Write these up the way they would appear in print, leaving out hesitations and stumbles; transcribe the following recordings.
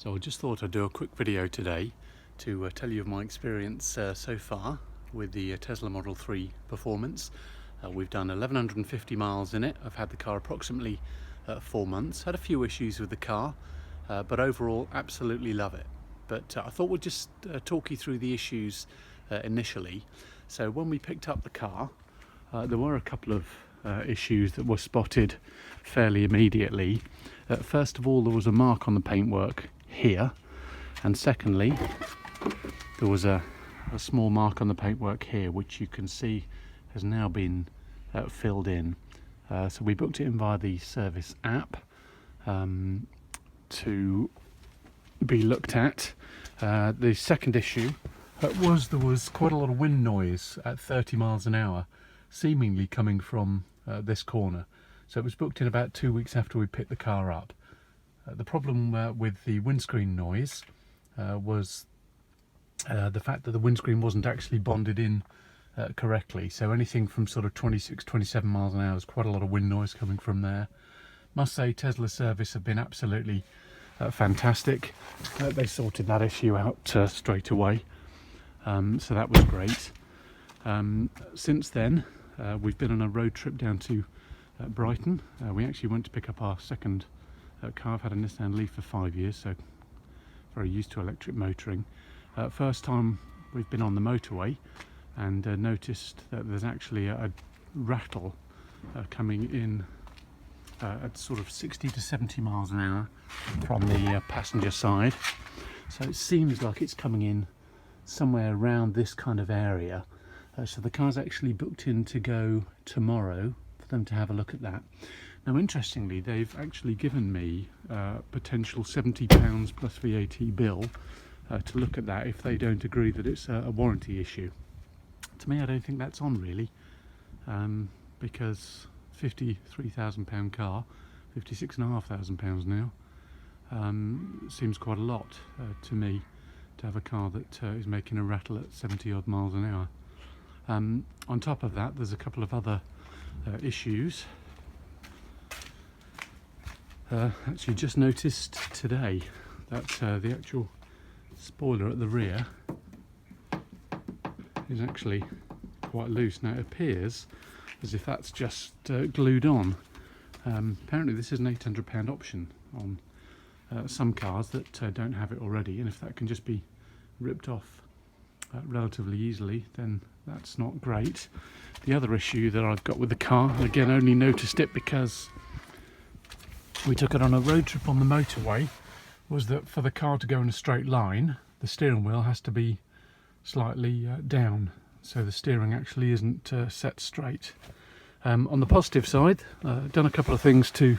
So I just thought I'd do a quick video today to tell you of my experience so far with the Tesla Model 3 Performance. We've done 1150 miles in it. I've had the car approximately 4 months. Had a few issues with the car, but overall absolutely love it. But I thought we'd just talk you through the issues initially. So when we picked up the car, there were a couple of issues that were spotted fairly immediately. First of all, there was a mark on the paintwork here, and secondly there was a small mark on the paintwork here, which you can see has now been filled in. So we booked it in via the service app to be looked at. The second issue was there was quite a lot of wind noise at 30 miles an hour, seemingly coming from this corner. So it was booked in about 2 weeks after we picked the car up. The problem with the windscreen noise was the fact that the windscreen wasn't actually bonded in correctly. So anything from sort of 26, 27 miles an hour is quite a lot of wind noise coming from there. Must say Tesla service have been absolutely fantastic. They sorted that issue out straight away. So that was great. Since then, we've been on a road trip down to Brighton. We actually went to pick up our second car. I've had a Nissan Leaf for 5 years, so very used to electric motoring. First time we've been on the motorway, and noticed that there's actually a Rattle coming in at sort of 60 to 70 miles an hour from the passenger side. So it seems like it's coming in somewhere around this kind of area. So the car's actually booked in to go tomorrow for them to have a look at that. Now, interestingly, they've actually given me potential £70 plus VAT bill to look at that if they don't agree that it's a warranty issue. To me, I don't think that's on really, because £53,000 car, £56,500 now, seems quite a lot to me to have a car that is making a rattle at 70 odd miles an hour. On top of that, there's a couple of other issues. Actually just noticed today that the actual spoiler at the rear is actually quite loose. Now it appears as if that's just glued on. Apparently this is an £800 option on some cars that don't have it already, and if that can just be ripped off relatively easily, then that's not great. The other issue that I've got with the car, and again only noticed it because we took it on a road trip on the motorway, was that for the car to go in a straight line, the steering wheel has to be slightly down, so the steering actually isn't set straight. On the positive side, I've done a couple of things to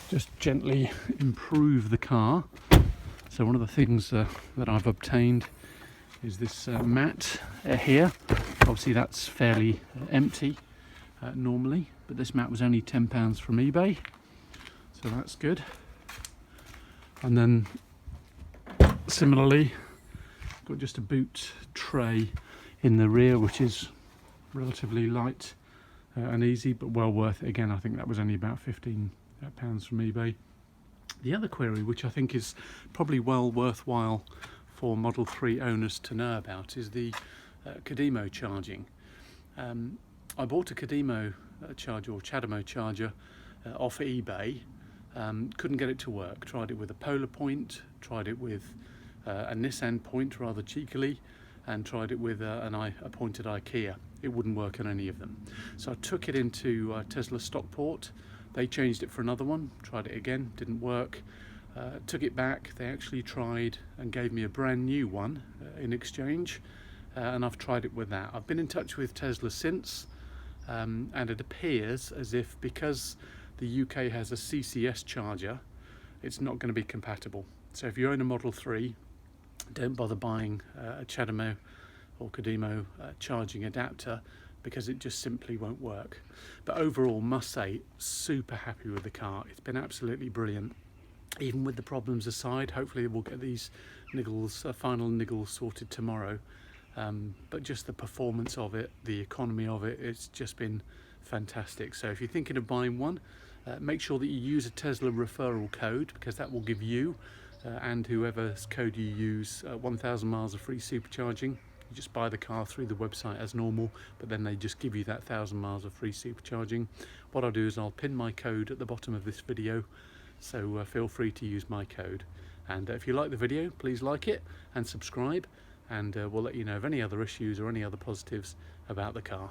just gently improve the car. So one of the things that I've obtained is this mat here. Obviously that's fairly empty normally, but this mat was only £10 from eBay, so that's good. And then similarly, got just a boot tray in the rear, which is relatively light and easy, but well worth it. Again, I think that was only about £15 from eBay. The other query, which I think is probably well worthwhile for Model 3 owners to know about, is the ChaDemo charging. I bought a ChaDemo charger, or ChaDemo charger, off eBay. Couldn't get it to work. Tried it with a Polar Point, tried it with a Nissan Point rather cheekily, and tried it with a pointed IKEA. It wouldn't work on any of them. So I took it into Tesla Stockport. They changed it for another one, tried it again, didn't work. Took it back. They actually tried and gave me a brand new one in exchange, and I've tried it with that. I've been in touch with Tesla since, and it appears as if because the UK has a CCS charger, it's not going to be compatible. So if you own a Model 3, don't bother buying a ChaDemo or ChaDemo charging adapter, because it just simply won't work. But overall, must say, super happy with the car. It's been absolutely brilliant. Even with the problems aside, hopefully we'll get these niggles, final niggles sorted tomorrow. But just the performance of it, the economy of it, it's just been fantastic. So if you're thinking of buying one, make sure that you use a Tesla referral code, because that will give you and whoever's code you use, 1,000 miles of free supercharging. You just buy the car through the website as normal, but then they just give you that 1,000 miles of free supercharging. What I'll do is I'll pin my code at the bottom of this video, so feel free to use my code. And if you like the video, please like it and subscribe, and we'll let you know of any other issues or any other positives about the car.